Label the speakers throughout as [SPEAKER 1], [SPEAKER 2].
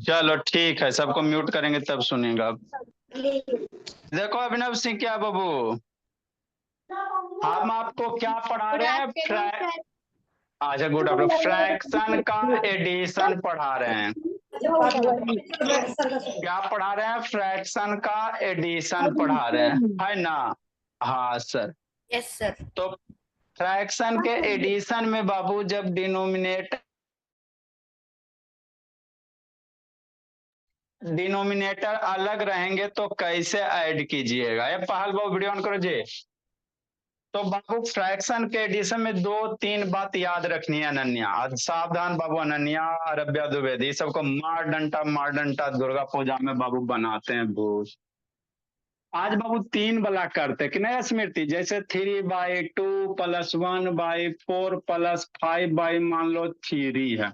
[SPEAKER 1] चलो ठीक है, सबको म्यूट करेंगे तब सुनेगा। देखो अभिनव सिंह क्या बाबू, हम आपको क्या पढ़ा रहे हैं? अच्छा गुड आफ्टरनून। फ्रैक्शन का एडिशन पढ़ा रहे हैं। क्या पढ़ा रहे हैं? फ्रैक्शन का एडिशन पढ़ा रहे हैं, है ना? हाँ सर।
[SPEAKER 2] Yes sir.
[SPEAKER 1] तो फ्रैक्शन के एडिशन में बाबू जब डिनोमिनेटर अलग रहेंगे तो कैसे ऐड कीजिएगा? ये पहल बाबू वीडियो ऑन करो जी। तो बाबू फ्रैक्शन के एडिशन में 2-3 बात याद रखनी है अनन्या। सावधान बाबू, अनन्या, अरब्या द्विवेदी सबको मार डंटा दुर्गा पूजा में बाबू बनाते हैं भूत। आज बाबू 3 वाला करते कि नहीं स्मृति? जैसे 3/2 + 1/4 + 5 मान लो 3 है।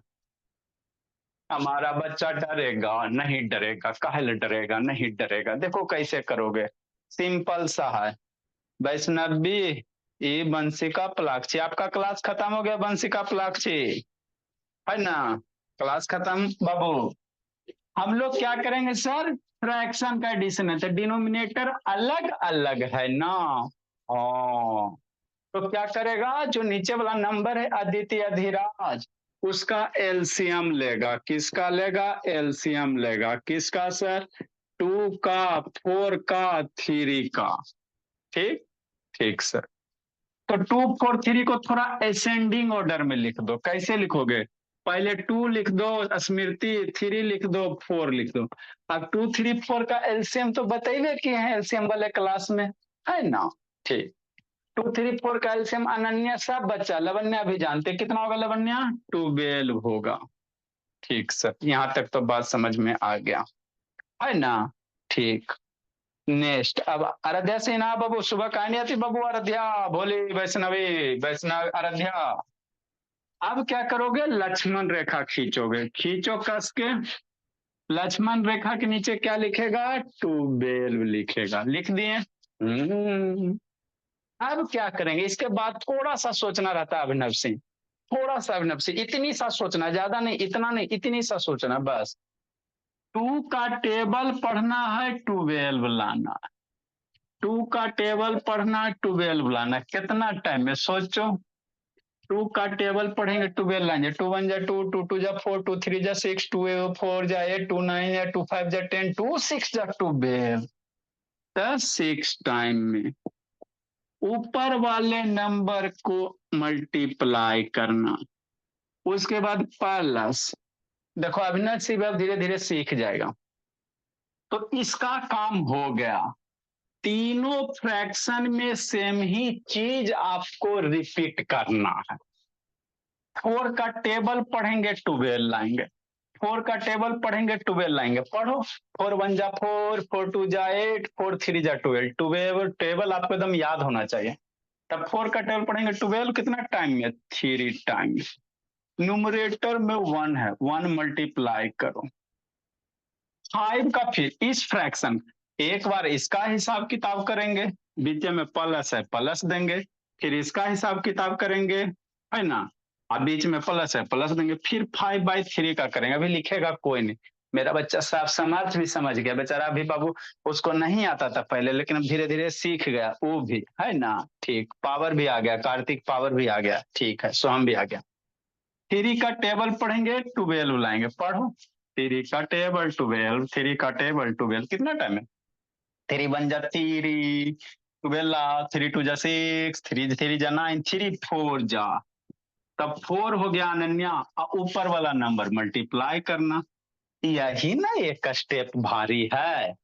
[SPEAKER 1] हमारा बच्चा डरेगा नहीं डरेगा, काहे डरेगा नहीं डरेगा? देखो कैसे करोगे, सिंपल सा है। वैष्णवी, ये बंशिका प्लाक्षी, आपका क्लास खत्म हो गया बंशिका प्लाक्षी, है ना? क्लास खत्म बाबू। हम लोग क्या करेंगे सर? फ्रैक्शन का एडिशन है तो डिनोमिनेटर अलग अलग है ना। हाँ, तो क्या करेगा? जो नीचे वाला नंबर है अदिति अधिराज, उसका एलसीएम लेगा। किसका लेगा? एलसीएम लेगा। किसका सर? 2 का, 4 का, 3 का। ठीक ठीक सर। तो 2 4 3 को थोड़ा असेंडिंग ऑर्डर में लिख दो। कैसे लिखोगे? पहले 2 लिख दो स्मृति, 3 लिख दो, 4 लिख दो। अब 2 3 4 का एलसीएम तो बताइए कि है एलसीएम वाले क्लास में, है ना? ठीक। 2 3 4 का एलसीएम अनन्या सब बच्चा, लवन्या भी जानते, कितना होगा लवन्या? 12 होगा। ठीक सर, यहाँ तक तो बात समझ में आ गया, है ना? ठीक। नेक्स्ट अब आराध्या सिन्हा बाबू, सुबह कहा नहीं आती बाबू आराध्या, भोली वैष्णवी, वैष्णव आराध्या। अब क्या करोगे? लक्ष्मण रेखा खींचोगे। खींचो कस के। लक्ष्मण रेखा के नीचे क्या लिखेगा? 12 लिखेगा। लिख दिए। अब क्या करेंगे? इसके बाद थोड़ा सा सोचना रहता है अभिनव सिंह, थोड़ा सा अभिनव सिंह, इतनी सा सोचना, ज्यादा नहीं, इतना नहीं, इतनी सा सोचना बस। 2 का टेबल पढ़ना है, 12 लाना। 2 का टेबल पढ़ना, 12 लाना। कितना टाइम में सोचो। 2 का टेबल पढ़ेंगे, 12 लाएंगे। 2 1 जा 2, 2 2 जा 4, 2 3 जा 6, 2 4 जा 8, 2 9 जा 2 5 जा 10, 2 6 जा 12। 6 टाइम में ऊपर वाले नंबर को मल्टीप्लाई करना, उसके बाद प्लस। देखो अभिनव सिंह धीरे धीरे सीख जाएगा। तो इसका काम हो गया। तीनों फ्रैक्शन में सेम ही चीज आपको रिपीट करना है। 4 का टेबल पढ़ेंगे, 12 लाएंगे। 4 का टेबल पढ़ेंगे, 12 लाएंगे। पढ़ो। 4 1 जा 4, 4 2 जा 8, 4 3 जा 12। 12 टेबल आपको एकदम याद होना चाहिए। तब 4 का टेबल पढ़ेंगे, 12 कितना टाइम में? 3 टाइम। न्यूमरेटर में 1 है, 1 मल्टीप्लाई करो। 5 का फिर इस फ्रैक्शन, एक बार इसका हिसाब किताब करेंगे, बीच में प्लस है प्लस देंगे, फिर इसका हिसाब किताब करेंगे, है ना? अब बीच में प्लस है प्लस देंगे, फिर 5/3 का करेंगे। अभी लिखेगा कोई नहीं, मेरा बच्चा साफ समर्थ भी समझ गया बेचारा। अभी बाबू उसको नहीं आता था पहले, लेकिन अब धीरे धीरे सीख गया वो भी, है ना? ठीक। पावर भी आ गया, कार्तिक पावर भी आ गया। ठीक है, सोहम भी आ गया। 3 का टेबल पढ़ेंगे, 12 लाएंगे। पढ़ो। 3 का टेबल 12, 3 का टेबल 12, कितना टाइम है? 3 1 जा 3, 12, 3 2 जा 6, 3 3 जा 9, 3 4 जा, तब 4 हो गया अनन्या। ऊपर वाला नंबर मल्टीप्लाई करना। यही ना एक स्टेप भारी है।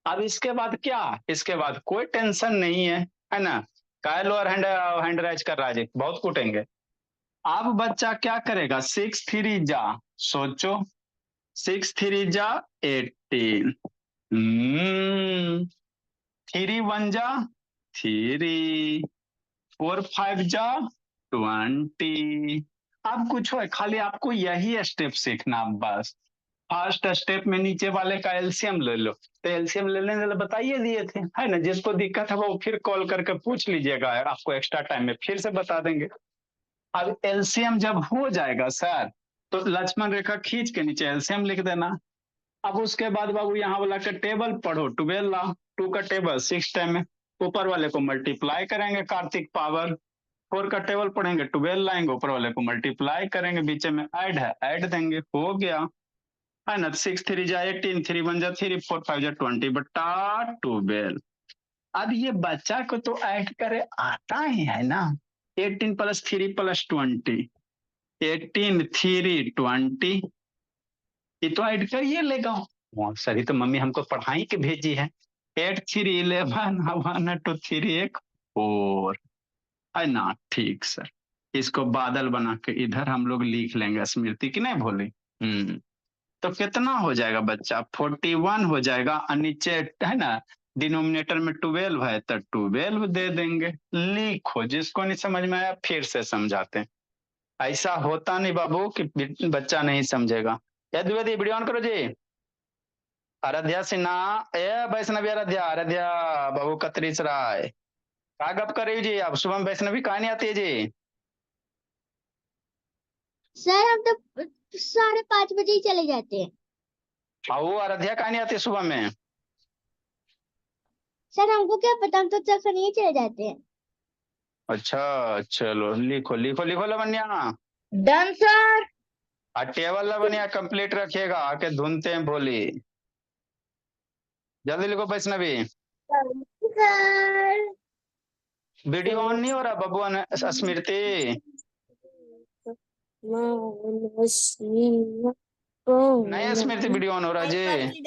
[SPEAKER 1] अब इसके बाद क्या? इसके बाद कोई टेंशन नहीं है ना? काय लोअर हैंड राइज कर रहा है, बहुत कूटेंगे। अब बच्चा क्या करेगा? 6 3 जा, सोचो, 6 3 जा 18, 3 1 जा 3, 4 5 जा 20। अब कुछ हो, खाली आपको यही स्टेप सीखना बस। फर्स्ट स्टेप में नीचे वाले का एलसीएम ले लो। तो एलसीएम लेने वाले बताइए दिए थे, है ना? जिसको दिक्कत है वो फिर कॉल करके पूछ लीजिएगा, आपको एक्स्ट्रा टाइम में फिर से बता देंगे। अब एलसीएम जब हो जाएगा सर, तो लक्ष्मण रेखा खींच के नीचे एलसीएम लिख देना। अब उसके बाद बाबू यहाँ वाला का टेबल पढ़ो, 12 ला, 2 का टेबल 6 टाइम में, ऊपर वाले को मल्टीप्लाई करेंगे कार्तिक पावर, 4 का टेबल पढ़ेंगे 12 लाएंगे, ऊपर वाले को मल्टीप्लाई करेंगे, बीच में ऐड है ऐड देंगे, हो गया है ना। 6 3 जा 18, 3 1 जा 3, 4 5 जा 20 बटा 12। अब ये बच्चा को तो ऐड करे आता ही है ना, 18 + 3 + 20, 18 3 20, ये तो ऐड कर ये लेगा। सर ये तो मम्मी हमको पढ़ाई के भेजी है, 8 3 11 1 2 3 1 4 है ना। ठीक सर, इसको बादल बना के इधर हम लोग लिख लेंगे, स्मृति की नहीं भूली। तो कितना हो जाएगा बच्चा, 41 हो जाएगा, और नीचे है ना डिनोमिनेटर में 12 है तो 12 दे देंगे। लिखो, जिसको नहीं समझ में आया फिर से समझाते हैं। ऐसा होता नहीं बाबू कि बच्चा नहीं समझेगा। या द्विवेदी वीडियो ऑन करो जी। आराध्या सिन्हा, ए वैष्णवी आराध्या, आराध्या बाबू कतरीस राय, क्या गप कर रही हो जी आप? शुभम वैष्णवी कहा नहीं आती है जी?
[SPEAKER 2] सर हम तो 5:30 बजे ही चले जाते हैं।
[SPEAKER 1] वो आराध्या कहा नहीं आती सुबह में?
[SPEAKER 2] सर हमको क्या पता, हम तो तब नहीं चले जाते हैं।
[SPEAKER 1] अच्छा चलो लिखो लिखो लिखो Lavanya.
[SPEAKER 2] Done sir.
[SPEAKER 1] Table Lavanya complete रखिएगा, आके धुनते हैं भोली। जल्दी लिखो वैष्णवी।
[SPEAKER 2] सर
[SPEAKER 1] वीडियो ऑन नहीं हो रहा बबुआ ने स्मृति? नहीं स्मृति वीडियो ऑन हो रहा जी?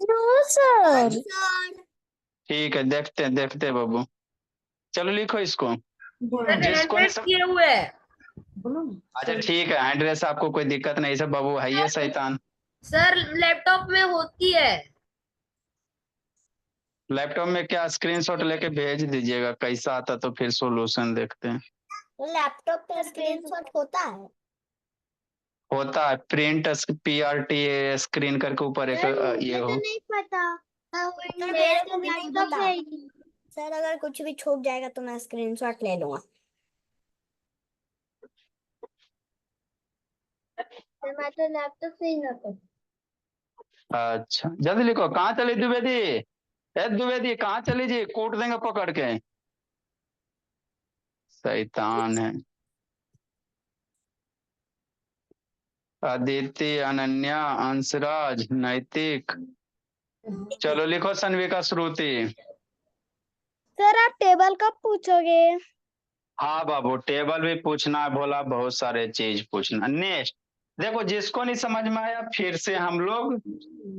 [SPEAKER 2] No sir.
[SPEAKER 1] ठीक है, देखते हैं बाबू। चलो लिखो इसको। जिसको नहीं
[SPEAKER 3] किए हुए।
[SPEAKER 1] अच्छा ठीक है, एड्रेस आपको कोई दिक्कत नहीं, सब बाबू है ये शैतान।
[SPEAKER 3] सर लैपटॉप में होती है।
[SPEAKER 1] लैपटॉप में क्या स्क्रीनशॉट लेके भेज दीजिएगा, कैसा आता तो फिर सोल्यूशन देखते हैं।
[SPEAKER 2] लैपटॉप पे स्क्रीनशॉट होता है?
[SPEAKER 1] होता है, प्रिंट PRT स्क्रीन करके ऊपर एक ये हो।
[SPEAKER 2] नहीं पता। मेरे को नहीं पता। सर अगर कुछ भी छूट जाएगा तो मैं स्क्रीनशॉट ले लूंगा। मैं तो लैपटॉप से ही ना कर।
[SPEAKER 1] अच्छा जल्दी लिखो, कहाँ चली द्विवेदी? द्विवेदी कहाँ चली जी, कूट देंगे पकड़ के, शैतान है। अदिति, अनन्या, अंशराज, नैतिक। चलो लिखो सन्विका, श्रुति।
[SPEAKER 2] सर आप टेबल कब पूछोगे?
[SPEAKER 1] हाँ बाबू, टेबल भी पूछना है, बोला बहुत सारे चीज पूछना। नेक्स्ट देखो, जिसको नहीं समझ में आया फिर से हम लोग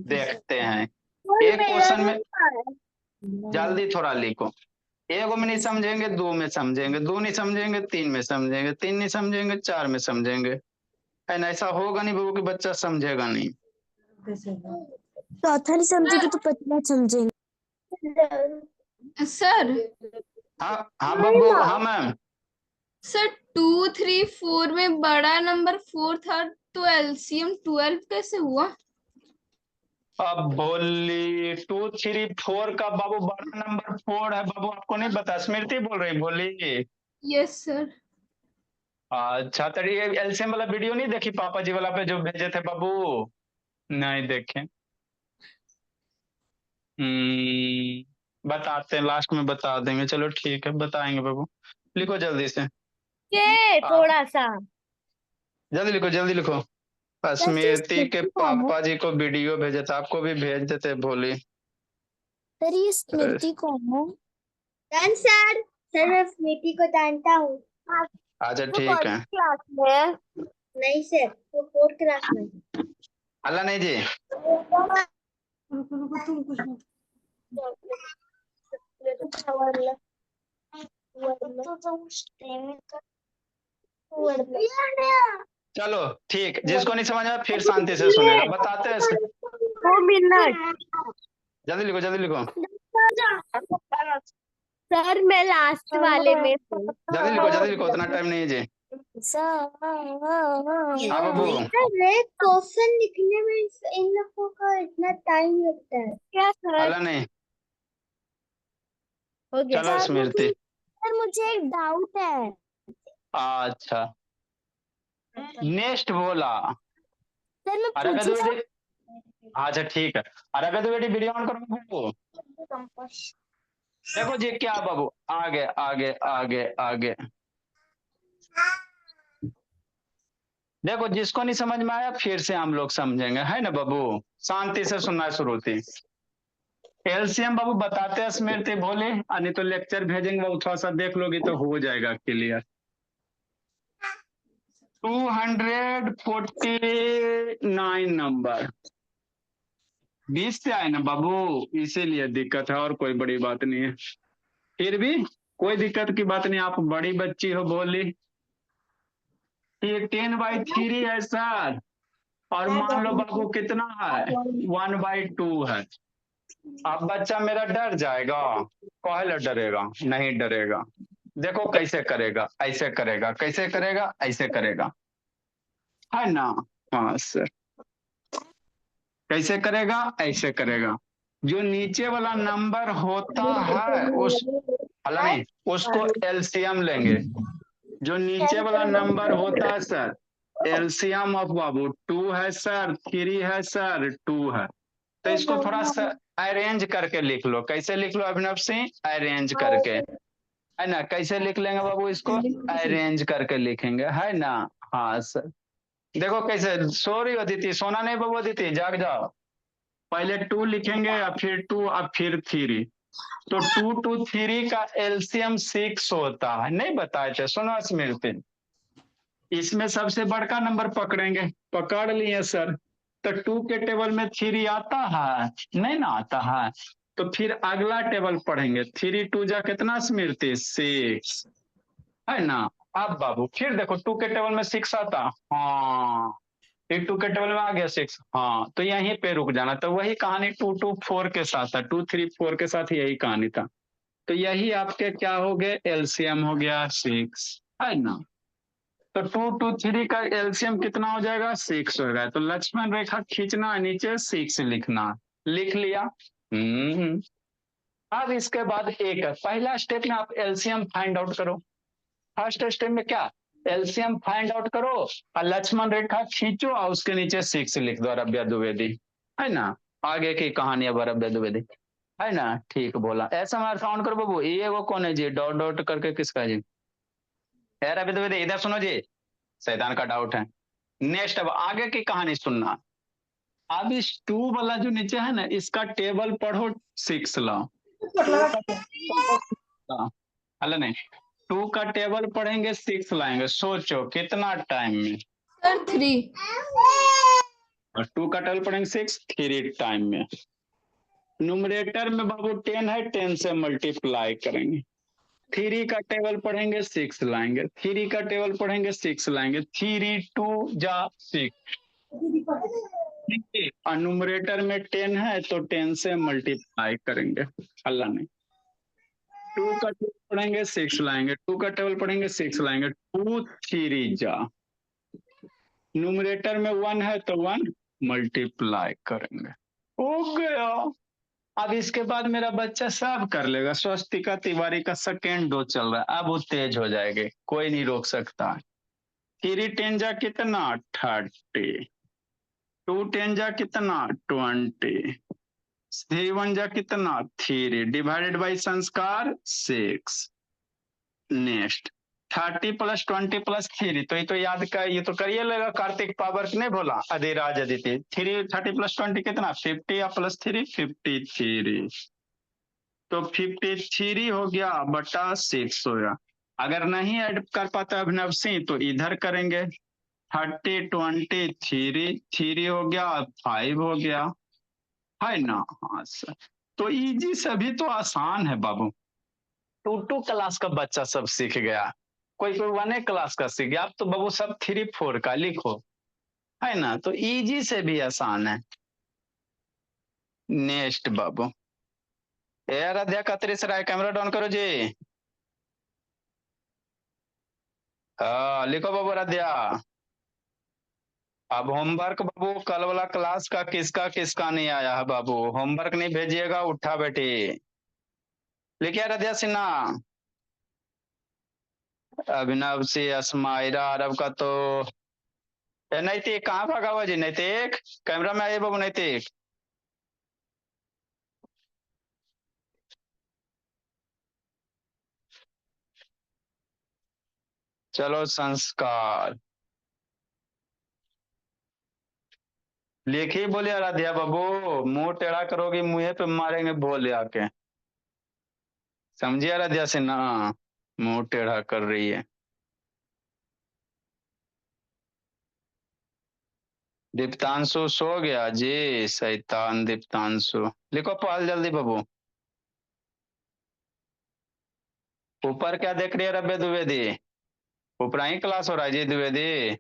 [SPEAKER 1] देखते हैं। एक क्वेश्चन में जल्दी थोड़ा लिखो, एक में नहीं समझेंगे, 2 में समझेंगे, 2 नहीं समझेंगे, 3 में समझेंगे, 3 नहीं समझेंगे, 4 में समझेंगे। ऐसा होगा नहीं बाबू कि बच्चा समझेगा नहीं।
[SPEAKER 2] चौथा नहीं समझेगी तो पचमा समझेंगे।
[SPEAKER 3] सर
[SPEAKER 1] हाँ बाबू, हाँ मैम।
[SPEAKER 3] सर 2 3 4 में बड़ा नंबर 4 था तो एलसीएम 12 कैसे हुआ?
[SPEAKER 1] अब बोली 2 3 4 का बाबू बड़ा नंबर 4 है बाबू, आपको नहीं पता? स्मृति बोल रही, बोली।
[SPEAKER 3] Yes sir.
[SPEAKER 1] अच्छा तो ये एलसीएम वाला वीडियो नहीं देखी पापा जी वाला पे जो भेजे थे बाबू? नहीं देखे? बताते हैं, लास्ट में बता देंगे। चलो ठीक है, बताएंगे बाबू। लिखो जल्दी से,
[SPEAKER 2] थोड़ा सा
[SPEAKER 1] जल्दी लिखो जल्दी लिखो। स्मृति के पापा जी को वीडियो भेजे थे, आपको भी भेज देते भोली।
[SPEAKER 2] सर ये स्मृति कौन है? सर मैं स्मृति को जानता हूँ।
[SPEAKER 1] अच्छा ठीक है।
[SPEAKER 2] क्लास में? नहीं सर, वो 4th क्लास में।
[SPEAKER 1] अल्लाह नहीं जी। चलो ठीक, जिसको नहीं समझ में फिर शांति से सुनेगा, बताते हैं।
[SPEAKER 2] 2 मिनट।
[SPEAKER 1] जल्दी लिखो जल्दी लिखो,
[SPEAKER 2] सर मैं लास्ट वाले में हूँ।
[SPEAKER 1] जल्दी लिखो, उतना टाइम नहीं है जी। हाँ बाबू।
[SPEAKER 2] क्वेश्चन लिखने में इन लोगों का इतना टाइम लगता है क्या सर?
[SPEAKER 1] अल्लाह नहीं।
[SPEAKER 2] हो गया
[SPEAKER 1] चलो स्मृति।
[SPEAKER 2] सर मुझे एक डाउट है।
[SPEAKER 1] अच्छा नेक्स्ट बोला।
[SPEAKER 2] सर मैं
[SPEAKER 1] अरे
[SPEAKER 2] पूछूं
[SPEAKER 1] बेटी, अच्छा ठीक है। अरे बेटी वीडियो ऑन करो बाबू। देखो जी क्या बाबू, आगे आगे आगे आगे। देखो जिसको नहीं समझ में आया फिर से हम लोग समझेंगे, है ना बाबू। शांति से सुनना शुरू थी। एलसीएम बाबू बताते हैं स्मृति भोले, नहीं तो लेक्चर भेजेंगे बाबू, थोड़ा सा देख लोगी तो हो जाएगा क्लियर। 249 नंबर 20 से आए ना बाबू, इसीलिए दिक्कत है, और कोई बड़ी बात नहीं है। फिर भी कोई दिक्कत की बात नहीं, आप बड़ी बच्ची हो बोली। ये 10/3 है सर, और मान लो बाबू कितना है, 1/2 है। अब बच्चा मेरा डर जाएगा, पहले डरेगा, नहीं डरेगा। देखो कैसे करेगा, ऐसे करेगा, कैसे करेगा, ऐसे करेगा, है ना। हाँ सर, कैसे करेगा, ऐसे करेगा। जो नीचे वाला नंबर होता है उस, अल्लाह नहीं, उसको एलसीएम लेंगे। जो नीचे वाला नंबर होता है सर, एलसीएम ऑफ बाबू 2 है सर, 3 है सर, 2 है। तो इसको थोड़ा सा अरेंज करके लिख लो। कैसे लिख लो अभिनव सिंह, अरेंज करके, है ना। कैसे लिख लेंगे बाबू इसको, अरेंज करके लिखेंगे, है ना। हाँ सर, देखो कैसे। सॉरी अदिति, सोना नहीं बाबू, अदिति जाग जाओ। पहले 2 लिखेंगे और फिर 2 और फिर 3। तो 2 to 3 का एलसीएम 6 होता है, नहीं बताए थे, सुनो स्मृति। इसमें सबसे बड़का नंबर पकड़ेंगे, पकड़ लिए सर। तो 2 के टेबल में 3 आता है, नहीं ना आता है। तो फिर अगला टेबल पढ़ेंगे, 3 2 जा कितना स्मृति, 6, है ना। अब बाबू फिर देखो 2 के टेबल में 6 आता, हाँ। फिर 2 के टेबल में आ गया 6, हाँ। तो यहीं पे रुक जाना। तो वही कहानी 2 2 4 के साथ था, 2 3 4 के साथ यही कहानी था। तो यही आपके क्या हो गए, एलसीएम हो गया 6, है ना। तो 2 2 3 का एलसीएम कितना हो जाएगा, 6 हो गया। तो लक्ष्मण रेखा खींचना, नीचे 6 लिखना, लिख लिया। अब इसके बाद एक पहला स्टेप में आप एलसीएम फाइंड आउट करो। फर्स्ट स्टेप में क्या, एलसीएम फाइंड आउट करो और लक्ष्मण रेखा खींचो और उसके नीचे 6 लिख दो, अरब्या द्विवेदी, है ना। आगे की कहानी अब अरब्या द्विवेदी, है ना। ठीक बोला, ऐसा हमारा काउंट करो बाबू। ये वो कौन है जी, डॉट डॉट करके किसका है जी, अरब्या द्विवेदी, इधर सुनो जी, शैतान का डाउट है। नेक्स्ट अब आगे की कहानी सुनना। अब इस 2 वाला जो नीचे है ना, इसका टेबल पढ़ो, 6 लाओ। अल्लाह नहीं, 2 का टेबल पढ़ेंगे, 6 लाएंगे, सोचो कितना टाइम में।
[SPEAKER 3] सर 3।
[SPEAKER 1] और 2 का टेबल पढ़ेंगे 6, 3 टाइम में। न्यूमरेटर में बाबू 10 है, 10 से मल्टीप्लाई करेंगे। 3 का टेबल पढ़ेंगे, 6 लाएंगे। 3 का टेबल पढ़ेंगे, 6 लाएंगे। 3 2 जा 6। और न्यूमरेटर में 10 है तो 10 से मल्टीप्लाई करेंगे, अल्लाह नहीं। 2 का टेबल पढ़ेंगे, 6 लाएंगे। 2 का टेबल पढ़ेंगे, 6 लाएंगे। 2 3 जा, न्यूमरेटर में 1 है तो 1 मल्टीप्लाई करेंगे, हो गया। अब इसके बाद मेरा बच्चा सब कर लेगा। स्वस्तिका तिवारी का सेकेंड डोज चल रहा है, अब वो तेज हो जाएंगे, कोई नहीं रोक सकता। 3 10 जा कितना, 30। 2 10 जा कितना, 20। 3 1 जा कितना, 3 डिवाइडेड बाई संस्कार 6। नेक्स्ट 30 + 20 + 3, तो ये तो याद का, ये तो करिए लेगा कार्तिक पावर नहीं बोला, अधिराज अदिति। 30 + 20 कितना, 50 + 3 53। तो 53 हो गया बटा 6 हो गया। अगर नहीं ऐड कर पाता अभिनव सिंह तो इधर करेंगे, 30 20 3 हो गया, 5 हो गया, है ना। हाँ सर, तो इजी सभी तो आसान है बाबू। 2 क्लास का बच्चा सब सीख गया, कोई कोई 1 क्लास का सीख गया। अब तो बाबू सब 3 4 का लिखो, है ना। तो इजी से भी आसान है। नेक्स्ट बाबू, ए आराध्या कतरी सराय, कैमरा डाउन करो जी। हाँ लिखो बाबू आराध्या। अब होमवर्क बाबू, कल वाला क्लास का किसका किसका नहीं आया है बाबू, होमवर्क नहीं भेजिएगा, उठा बेटी। लिखिए आराध्या सिन्हा। अभिनव से असमायरा अरब का तो नैतिक कहाँ भागा हुआ जी? नैतिक कैमरा में आइए बाबू। नैतिक चलो संस्कार लिखी बोले आराध्या बाबू। मुंह टेढ़ा करोगी मुंह पे मारेंगे बोले आके। समझिए आराध्या सिन्हा, मुंह टेढ़ा कर रही है। दीप्तांशु सो गया जी? शैतान दीप्तांशु। लिखो पहल जल्दी बाबू। ऊपर क्या देख रही है रब्बे द्विवेदी? ऊपर ही क्लास हो रहा है जी द्विवेदी।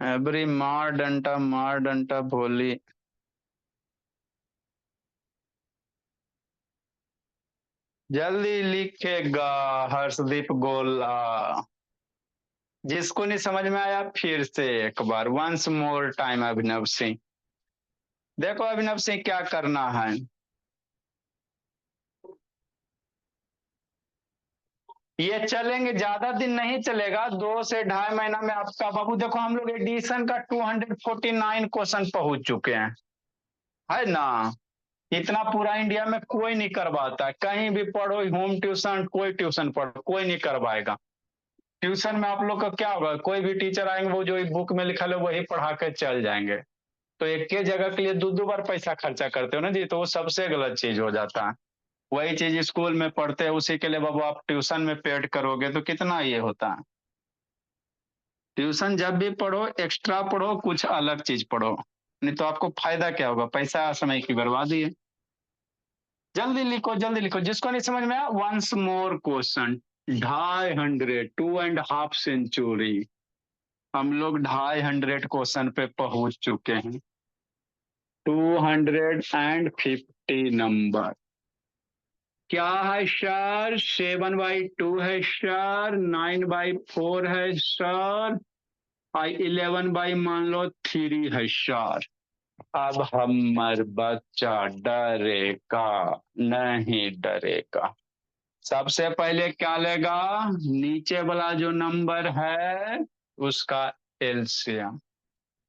[SPEAKER 1] एवरी मार डंटा भोली। जल्दी लिखेगा हर्षदीप गोला। जिसको नहीं समझ में आया फिर से एक बार वंस मोर टाइम अभिनव सिंह। देखो अभिनव सिंह क्या करना है। ये चलेंगे, ज्यादा दिन नहीं चलेगा, 2 से 2.5 महीना में आपका बाबू। देखो हम लोग एडिशन का 249 क्वेश्चन पहुंच चुके हैं, है ना? इतना पूरा इंडिया में कोई नहीं करवाता। कहीं भी पढ़ो, होम ट्यूशन, कोई ट्यूशन पढ़ो, कोई नहीं करवाएगा। ट्यूशन में आप लोग का क्या होगा? कोई भी टीचर आएंगे, वो जो बुक में लिखा है वही पढ़ा के चल जाएंगे। तो एक के जगह के लिए दो दो बार पैसा खर्चा करते हो ना जी, तो वो सबसे गलत चीज हो जाता है। वही चीज स्कूल में पढ़ते हैं, उसी के लिए बाबू आप ट्यूशन में पेड करोगे तो कितना ये होता है। ट्यूशन जब भी पढ़ो एक्स्ट्रा पढ़ो, कुछ अलग चीज पढ़ो, नहीं तो आपको फायदा क्या होगा? पैसा समय की बर्बादी है। जल्दी लिखो जल्दी लिखो, जिसको नहीं समझ में आया वंस मोर क्वेश्चन। 250, 2.5 सेंचुरी। हम लोग 250 क्वेश्चन पे पहुंच चुके हैं। 250 नंबर क्या है सर? 7/2 है सर, 9/4 है सर, 11 मान लो 3 है सर। अब हमर बच्चा डरेगा नहीं डरेगा। सबसे पहले क्या लेगा? नीचे वाला जो नंबर है उसका एलसीएम।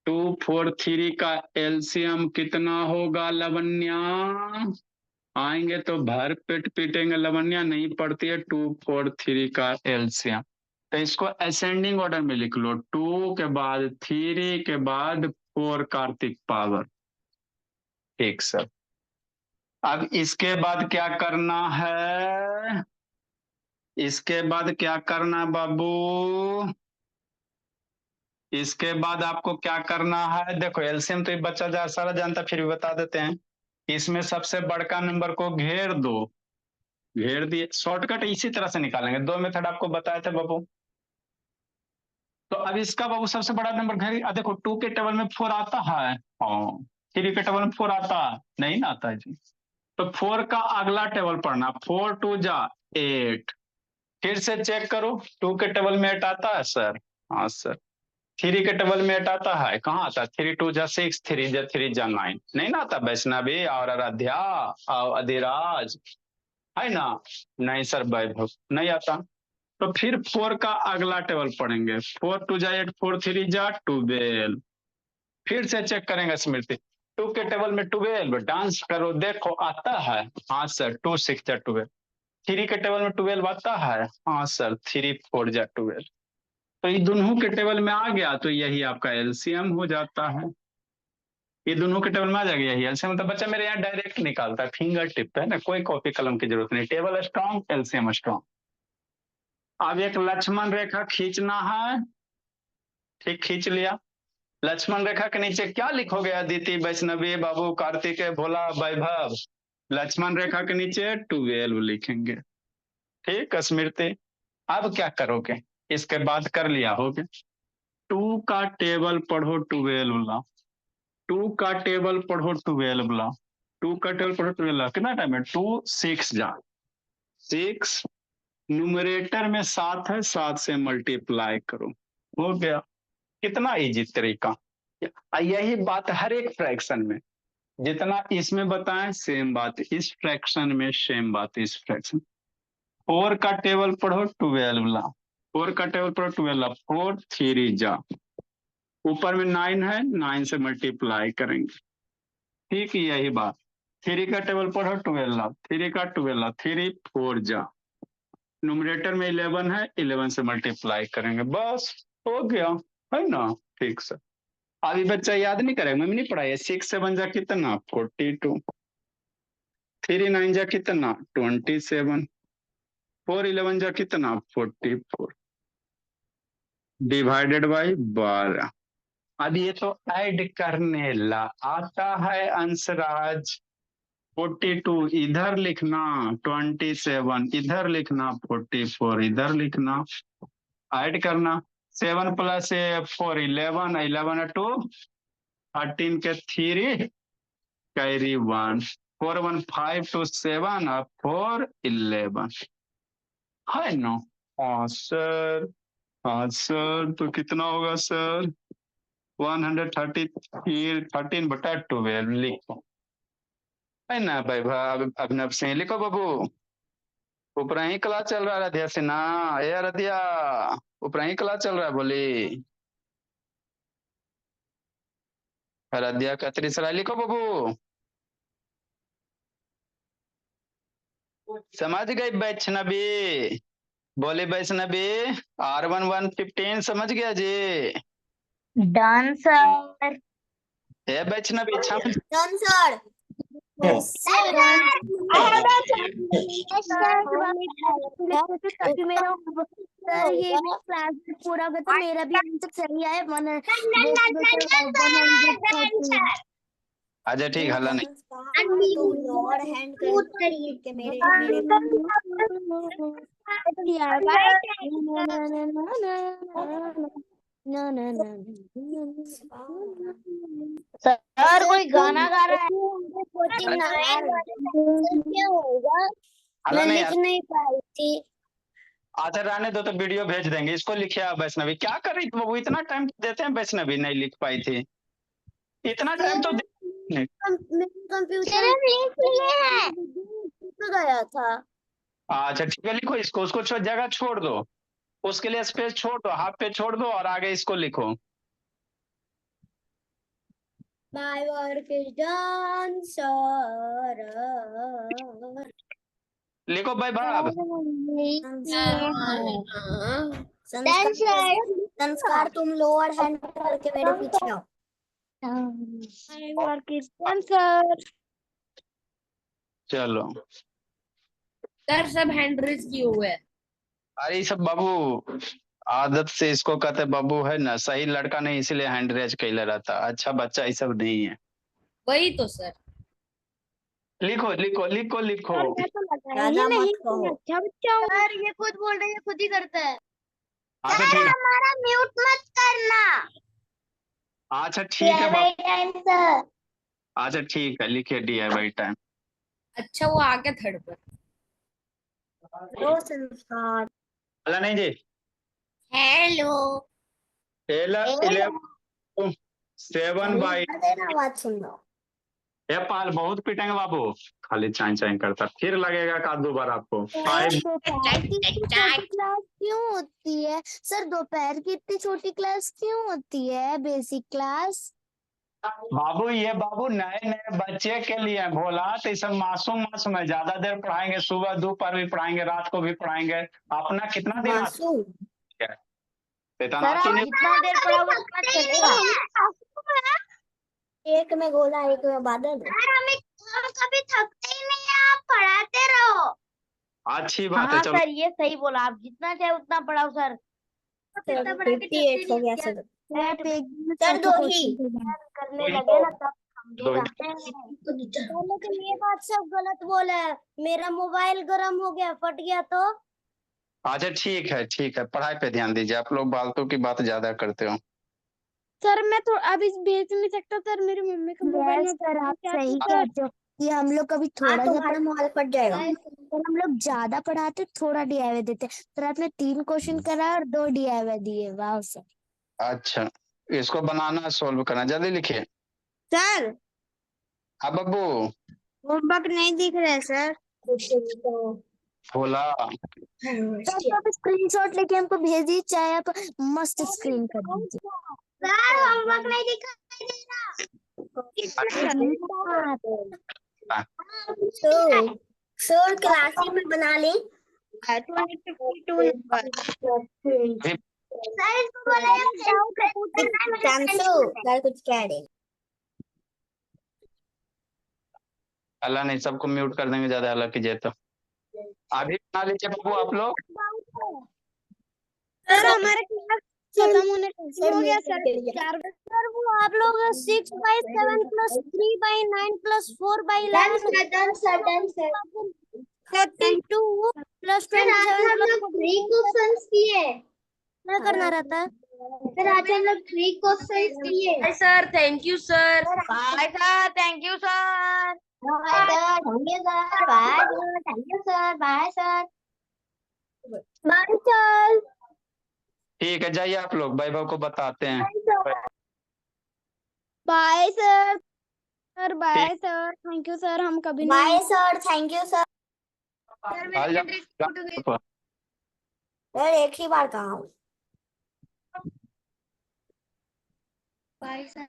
[SPEAKER 1] 243 का एलसीएम कितना होगा लवन्या? आएंगे तो भर पेट पीटेंगे। लवन्या नहीं पड़ती है 243 का एलसीएम। तो इसको असेंडिंग ऑर्डर में लिख लो, 2 के बाद 3 के बाद 4 कार्तिक पावर। ठीक सर। अब इसके बाद क्या करना है? इसके बाद क्या करना बाबू? इसके बाद आपको क्या करना है? देखो एलसीएम तो ये बच्चा सारा जानता, फिर भी बता देते हैं। इसमें सबसे बड़का नंबर को घेर दो। घेर दिए, शॉर्टकट इसी तरह से निकालेंगे। 2 मेथड आपको बताए थे बाबू। तो अब इसका बाबू सबसे बड़ा नंबर घेर। देखो 2 के टेबल में 4 आता है, हाँ। 3 के टेबल में 4 आता है नहीं ना? आता है जी। तो 4 का अगला टेबल पढ़ना, 4 2 जा 8। फिर से चेक करो, 2 के टेबल में 8 आता है सर? हाँ सर। 3 के टेबल में 8 आता है? कहाँ आता है? 3 2 जा 6, 3 जा 3 जा 9। नहीं ना आता? वैष्णवी और आराध्या और अधिराज, है ना? नहीं सर वैभव नहीं आता। तो फिर 4 का अगला टेबल पढ़ेंगे, 4 2 जा 8, 4 3 जा 12। फिर से चेक करेंगे स्मृति, 2 के टेबल में 12। डांस करो देखो आता है? हाँ सर। 2 6 जा 12। 3 के टेबल में 12 आता है? हाँ सर। 3 4 जा 12। तो ये दोनों के टेबल में आ गया तो यही आपका एलसीएम हो जाता है। ये दोनों के टेबल में आ जाएगा यही एलसीएम। मतलब बच्चा मेरे यहाँ डायरेक्ट निकालता है, फिंगर टिप है ना, कोई कॉपी कलम की जरूरत नहीं। Table strong, LCM strong. अब एक लक्ष्मण रेखा खींचना है। ठीक, खींच लिया। लक्ष्मण रेखा के नीचे क्या लिखोगे अदिति, वैष्णवी, बाबू, कार्तिकेय, भोला, वैभव? लक्ष्मण रेखा के नीचे 12 लिखेंगे। ठीक स्मृति। अब क्या करोगे? इसके बाद कर लिया होगे। 2 का टेबल पढ़ो 12 ला। 2 का टेबल पढ़ो 12 ला। 2 का टेबल पढ़ो 12 ला। कितना टाइम है? 2 6 जा 6। न्यूमरेटर में 7 है, 7 से मल्टीप्लाई करो, हो गया। कितना इजी तरीका। यही बात हर एक फ्रैक्शन में, जितना इसमें बताएं सेम बात इस फ्रैक्शन में, सेम बात इस फ्रैक्शन। 4 का टेबल पढ़ो 12 ला। 4 का टेबल पढ़ो 12 ला। 4 3 जा ऊपर में 9 है, 9 से मल्टीप्लाई करेंगे। ठीक यही बात। 3 का टेबल पढ़ो 12, 3 का 12, 3 4 जा, न्यूमरेटर में 11 है, 11 से मल्टीप्लाई करेंगे, बस हो गया, है ना। ठीक सर। अभी बच्चा याद नहीं करेगा, मम्मी नहीं पढ़ाई है। 6 7 जा कितना 42, 3 9 जा कितना 27, 4 11 जा कितना 44, डिवाइडेड बाई 12। अब ये तो ऐड करने ला आता है अंशराज। 42 इधर लिखना, 27 इधर लिखना, 44 इधर लिखना, ऐड करना। 7 + 4 11, 11 2 13 के 3 कैरी 1, 4 1 5 2 7 और 4 11, है ना। हाँ सर, हाँ सर, तो कितना होगा सर 133, 13/12 लिखो, है ना भाई। अभिनव सिंह लिखो बाबू। ऊपर ही क्लास चल रहा है रधिया सिन्हा, ए रधिया ऊपर ही क्लास चल रहा है, बोली रधिया कतरी सराय लिखो बाबू। समझ गई वैष्णवी, बोली वैष्णवी। R1 115 समझ गया जी।
[SPEAKER 2] Done sir.
[SPEAKER 1] ए वैष्णवी समझ।
[SPEAKER 2] Done sir. सर ये भी क्लास पूरा होगा तो मेरा भी आंसर सही आए।
[SPEAKER 1] अच्छा ठीक, हल्ला नहीं।
[SPEAKER 2] और हैंड करके मेरे सर कोई गाना गा रहा है। क्या होगा,
[SPEAKER 1] हल्ला
[SPEAKER 2] मैं
[SPEAKER 1] नहीं
[SPEAKER 2] लिख
[SPEAKER 1] यार।
[SPEAKER 2] नहीं पाई थी।
[SPEAKER 1] अच्छा रहने दो, तो वीडियो भेज देंगे। इसको लिखे आप वैष्णवी। क्या कर रही थी बाबू, इतना टाइम देते हैं वैष्णवी, नहीं लिख पाई थी, इतना टाइम तो नहीं।
[SPEAKER 2] कंप्यूटर गया था।
[SPEAKER 1] अच्छा ठीक है, लिखो इसको, उसको जगह छोड़ दो, उसके लिए स्पेस छोड़ दो, हाफ पे छोड़ दो और आगे इसको लिखो।
[SPEAKER 2] My work is done, sir.
[SPEAKER 1] लिखो भाई भाव।
[SPEAKER 2] संस्कार तुम लोअर हैंड करके मेरे पीछे आओ। My work is done, sir.
[SPEAKER 1] चलो,
[SPEAKER 3] सर सब हैंड रेज किए हुए हैं।
[SPEAKER 1] अरे ये सब बाबू आदत से इसको कहते बाबू, है ना, सही लड़का नहीं इसलिए हैंड रेज कैले रहता, अच्छा बच्चा ये सब नहीं है।
[SPEAKER 3] वही तो सर।
[SPEAKER 1] लिखो लिखो लिखो लिखो।
[SPEAKER 2] ज्यादा मत कहो। अच्छा बच्चा हूँ। सर ये खुद बोल रहे हैं, खुद ही करता है।
[SPEAKER 1] अच्छा
[SPEAKER 2] सर
[SPEAKER 1] ठीक,
[SPEAKER 2] हमारा म्यूट मत करना।
[SPEAKER 1] अच्छा ठीक है बाबू,
[SPEAKER 2] टाइम सर।
[SPEAKER 1] अच्छा ठीक है, लिखिए DIY टाइम।
[SPEAKER 3] अच्छा वो आ गया थर्ड पर।
[SPEAKER 2] लो संस्कार।
[SPEAKER 1] अला नहीं जी,
[SPEAKER 2] हेलो
[SPEAKER 1] 11 7 बाई।
[SPEAKER 2] देना आवाज सुन लो।
[SPEAKER 1] ये पाल बहुत पिटेंगे बाबू, खाली चाय चाय करता, फिर लगेगा का 2 बार आपको। 5
[SPEAKER 2] दोपहर की इतनी छोटी क्लास क्यों होती है सर? दोपहर की इतनी छोटी क्लास क्यों होती है? Basic class.
[SPEAKER 1] बाबू, ये बाबू नए नए बच्चे के लिए भोला, तो ये सब मासूम है, ज्यादा देर पढ़ाएंगे, सुबह दोपहर भी पढ़ाएंगे, रात को भी पढ़ाएंगे, अपना कितना दिन
[SPEAKER 2] मासूम
[SPEAKER 1] इतना
[SPEAKER 2] सर, जितना देर पढ़ाओगे उतना चलेगा। एक में गोला, एक में बादल। हम कभी थकते ही नहीं है, आप पढ़ाते रहो।
[SPEAKER 1] अच्छी बात है।
[SPEAKER 2] हाँ
[SPEAKER 1] चलो
[SPEAKER 2] सर, ये सही बोला, आप जितना चाहे उतना पढ़ाओ सर। 58 हो गया सर। सर 2 ही करने लगे ना तब समझेगा। लेकिन ये बात सब गलत बोला है। मेरा मोबाइल गर्म हो गया, फट गया तो।
[SPEAKER 1] अच्छा ठीक है, पढ़ाई पे ध्यान दीजिए, आप लोग फालतू की बात ज्यादा करते हो।
[SPEAKER 2] सर मैं तो अभी भेज नहीं सकता सर, मेरी मम्मी का मोबाइल में। सर आप सही कहते हो कि हम लोग कभी थोड़ा सा मोबाइल फट जाएगा। सर हम लोग ज्यादा पढ़ाते, थोड़ा DIY देते। सर आपने 3 क्वेश्चन करा और 2 DIY दिए। वाह सर।
[SPEAKER 1] अच्छा, इसको बनाना सोल्व करना, जल्दी लिखिए।
[SPEAKER 2] सर
[SPEAKER 1] अब बब्बू
[SPEAKER 2] होमवर्क नहीं दिख रहा है सर।
[SPEAKER 1] भोला,
[SPEAKER 2] सर आप स्क्रीनशॉट लेके हमको भेज दीजिए, चाहे आप मस्त स्क्रीन कर दीजिए। सर हम होमवर्क नहीं दिखाई दे रहा। सर क्लास ही में बना ली 252 नंबर। सर इसको बोला सर कुछ कह रहे।
[SPEAKER 1] अल्लाह नहीं, सबको म्यूट कर देंगे, ज्यादा हल्ला कीजिए तो। अभी बना लीजिए बाबू आप लोग।
[SPEAKER 2] सर हमारे क्लास खत्म होने हो गया सर वो आप लोग 6/7 + 3/9 + 4/11 42 + 27 + 3 क्वेश्चंस किए। क्या करना रहता है सर? आज हम लोग 3 क्वेश्चंस किए।
[SPEAKER 4] Sir thank you sir.
[SPEAKER 2] Bye sir, thank you sir. Bye sir, thank you sir. Bye sir, thank you sir. Bye sir, bye sir.
[SPEAKER 1] ठीक है, जाइए आप लोग, वैभव को बताते हैं।
[SPEAKER 2] Bye sir. Sir bye sir, thank you sir. हम कभी नहीं। Bye sir, thank you sir.
[SPEAKER 1] आ जाओ।
[SPEAKER 2] सर एक ही बार कहा हूँ। Bye sir.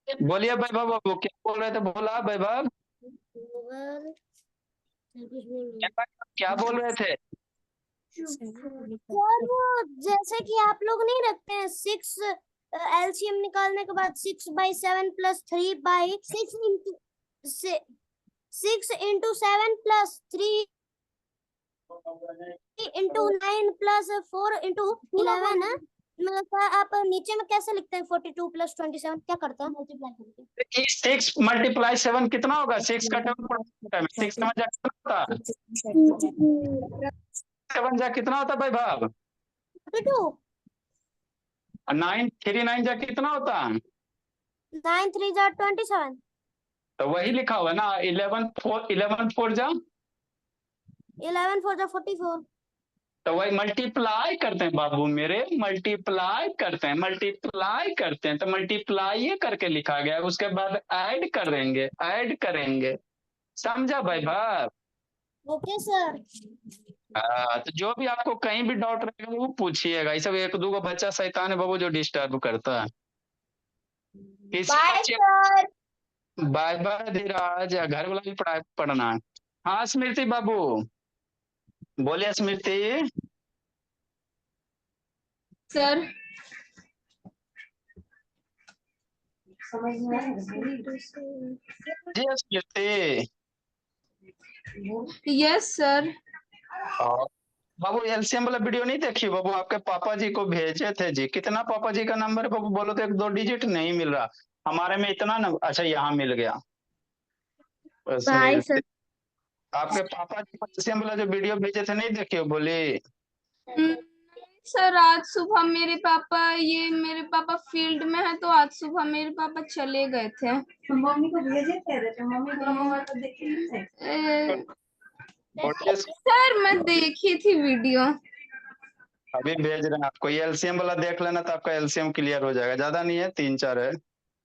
[SPEAKER 1] बोलिए वैभव बाबू, क्या बोल रहे थे? बोला वैभव, क्या बोल रहे थे?
[SPEAKER 2] सर वो जैसे कि आप लोग नहीं रखते हैं 6 एलसीएम निकालने के बाद 6/7 + 3/6 6 × 7 + 3 × 9 + 4 × 11 है। मतलब सर आप नीचे में कैसे लिखते हैं 42 + 27 क्या करता है मल्टीप्लाई करके?
[SPEAKER 1] 6 × 7 कितना होगा? 6 का 6 7 जा कितना होता? 7 जा कितना होता वैभव?
[SPEAKER 2] 42
[SPEAKER 1] 9 3 9 जा कितना होता?
[SPEAKER 2] 9 3 जा 27।
[SPEAKER 1] तो वही लिखा हुआ है ना, 11 4 जा
[SPEAKER 2] 11 4 जा 44।
[SPEAKER 1] तो वही मल्टीप्लाई करते हैं बाबू मेरे, मल्टीप्लाई करते हैं तो मल्टीप्लाई करके लिखा गया है। उसके बाद ऐड करेंगे। समझा वैभव?
[SPEAKER 2] Okay sir.
[SPEAKER 1] तो जो भी आपको कहीं भी डाउट रहेगा वो पूछिएगा। ये सब 1 2 गो बच्चा शैतान है बाबू जो डिस्टर्ब करता है।
[SPEAKER 2] Bye sir.
[SPEAKER 1] Bye bye Dheeraj, घर वाला भी पढ़ना है। हाँ स्मृति बाबू, बोलिए स्मृति।
[SPEAKER 3] सर
[SPEAKER 1] जी स्मृति।
[SPEAKER 3] Yes sir.
[SPEAKER 1] बाबू एलसीएम वाला वीडियो नहीं देखी बाबू? आपके पापा जी को भेजे थे जी। कितना पापा जी का नंबर है बाबू? बोलो तो 1 2 डिजिट नहीं मिल रहा हमारे में इतना ना। अच्छा यहाँ मिल गया।
[SPEAKER 2] Bye sir.
[SPEAKER 1] आपके पापा जी को एलसीएम वाला जो वीडियो भेजे थे नहीं देखे हो? बोले
[SPEAKER 3] सर आज सुबह मेरे पापा फील्ड में है तो आज सुबह मेरे पापा चले गए थे।
[SPEAKER 4] मम्मी को भेजे थे तो मम्मी को मोबाइल पर देखे नहीं थे।
[SPEAKER 3] सर मैं देखी थी वीडियो।
[SPEAKER 1] अभी भेज रहे हैं आपको। ये एलसीएम वाला देख लेना तो आपका एलसीएम क्लियर हो जाएगा। ज्यादा नहीं है, 3 4 है।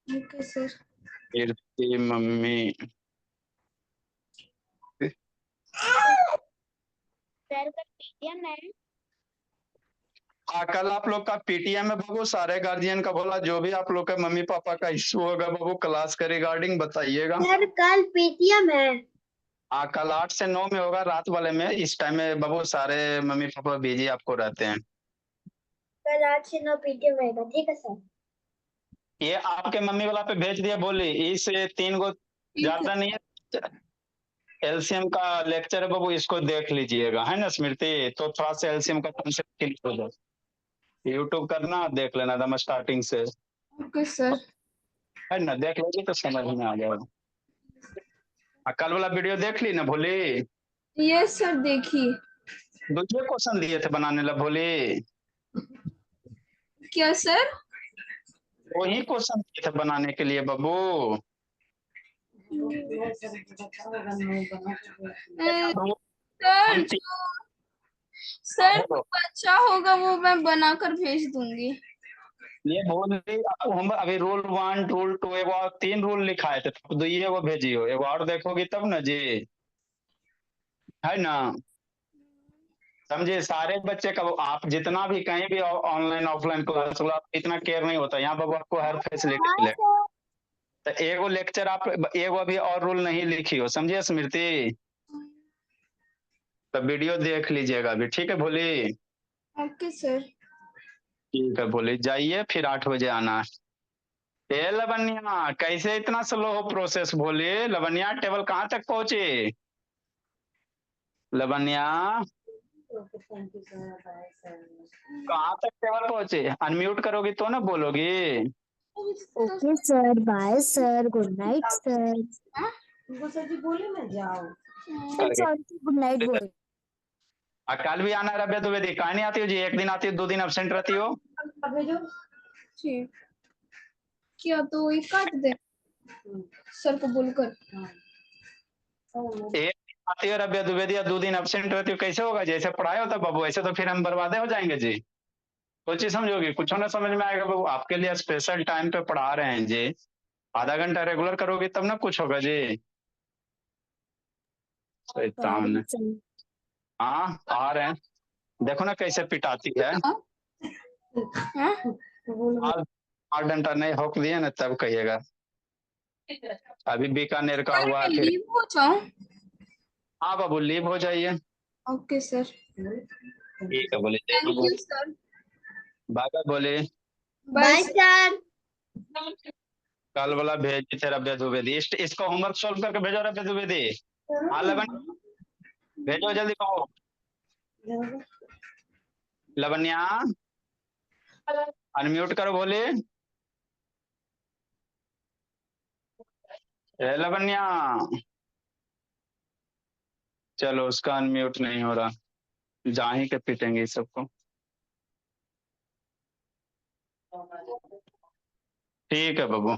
[SPEAKER 3] Okay sir.
[SPEAKER 1] Kirti mummy.
[SPEAKER 2] Sir का पीटीएम है।
[SPEAKER 1] कल आप लोग का पीटीएम है बाबू। सारे गार्जियन का बोला, जो भी आप लोग का मम्मी पापा का इश्यू होगा बाबू क्लास के रिगार्डिंग बताइएगा।
[SPEAKER 2] सर कल पीटीएम है।
[SPEAKER 1] कल 8 से 9 में होगा, रात वाले में। इस टाइम में बाबू सारे मम्मी पापा बिजी आपको रहते हैं।
[SPEAKER 2] कल 8 से 9 पीटीएम रहेगा, ठीक है सर।
[SPEAKER 1] ये आपके मम्मी वाला पे भेज दिया। बोली इस 3 गो ज्यादा नहीं है। एलसीएम का लेक्चर है बाबू, इसको देख लीजिएगा, है ना स्मृति? तो थोड़ा सा एलसीएम का कॉन्सेप्ट क्लियर हो जाए। यूट्यूब करना, देख लेना था स्टार्टिंग से,
[SPEAKER 3] ओके सर।
[SPEAKER 1] है ना? देख लीजिए तो समझ में आ जाएगा। कल वाला वीडियो देख ली ना भोली?
[SPEAKER 3] यस सर देखी।
[SPEAKER 1] दूसरे क्वेश्चन दिए थे बनाने ला भोली?
[SPEAKER 3] क्या सर?
[SPEAKER 1] वही क्वेश्चन दिए थे बनाने के लिए बाबू।
[SPEAKER 3] सर सर अच्छा होगा वो मैं बनाकर भेज दूंगी।
[SPEAKER 1] ये बोल रही हम अभी रूल 1 रूल 2 एगो और 3 रूल लिखाए थे, तो ये वो भेजियो। एगो और देखोगी तब ना जी, है ना? समझे, सारे बच्चे का आप जितना भी कहीं भी ऑनलाइन ऑफलाइन क्लास लो, आप इतना केयर नहीं होता, यहाँ पर आपको हर फैसिलिटी
[SPEAKER 2] हाँ
[SPEAKER 1] मिलेगा।
[SPEAKER 2] सर।
[SPEAKER 1] तो एगो लेक्चर आप एगो अभी और रूल नहीं लिखी हो, समझिए स्मृति, तो वीडियो देख लीजिएगा अभी, ठीक है भोली?
[SPEAKER 3] Okay sir.
[SPEAKER 1] ठीक है भोली, जाइए फिर 8 बजे आना। ए लवन्या, कैसे इतना स्लो हो प्रोसेस? भोली लवन्या, टेबल कहाँ तक पहुंचे? Lavanya
[SPEAKER 4] thank you sir, bye sir.
[SPEAKER 1] कहाँ तक टेबल पहुंचे? अनम्यूट करोगी तो ना बोलोगी।
[SPEAKER 2] Okay sir, bye sir, good night sir.
[SPEAKER 4] उनको सर जी बोले ना जाओ।
[SPEAKER 2] सॉरी, गुड नाइट बोल।
[SPEAKER 1] कल भी आना रब्या द्विवेदी, कहाँ नहीं आती हो जी? एक दिन आती हो, 2 दिन एब्सेंट रहती हो।
[SPEAKER 4] अब भेजो।
[SPEAKER 3] ठीक, क्या तो ये काट दे सर को बोलकर।
[SPEAKER 1] एक दिन आती हो रब्या द्विवेदी, या 2 दिन एब्सेंट रहती हो, कैसे होगा? जैसे पढ़ाए होता बाबू, ऐसे तो फिर हम बर्बादे हो जाएंगे जी। कुछ ही समझोगी, कुछ ना समझ में आएगा बाबू, आपके लिए स्पेशल टाइम पे पढ़ा रहे हैं जी। आधा घंटा रेगुलर करोगे तब ना कुछ होगा जी। शैतान है। हाँ आ रहे हैं, देखो ना कैसे पिटाती है।
[SPEAKER 3] हाँ?
[SPEAKER 1] आज 8 घंटा नहीं होक दिए ना तब कहिएगा। अभी बीकानेर का
[SPEAKER 3] सर
[SPEAKER 1] हुआ
[SPEAKER 3] मैं
[SPEAKER 1] फिर।
[SPEAKER 3] लीव हो जाऊं?
[SPEAKER 1] हाँ बाबू लीव हो जाइए।
[SPEAKER 3] Okay sir.
[SPEAKER 1] ठीक है बोले, जय
[SPEAKER 3] थैंक
[SPEAKER 1] बाबू,
[SPEAKER 3] यू सर।
[SPEAKER 1] बाय बाय बोले।
[SPEAKER 3] Bye
[SPEAKER 2] sir.
[SPEAKER 1] कल वाला भेज थे रब्या द्विवेदी, इसको होमवर्क सॉल्व करके भेजो रब्या द्विवेदी। हाँ लवन, भेजो जल्दी कहो। लवन्या अनम्यूट करो बोले। ए लवन्या, चलो उसका अनम्यूट नहीं हो रहा, जा ही के पीटेंगे इस सबको। ठीक है बाबू,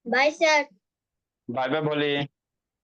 [SPEAKER 2] बाय सर।
[SPEAKER 1] बाय बाय बोले।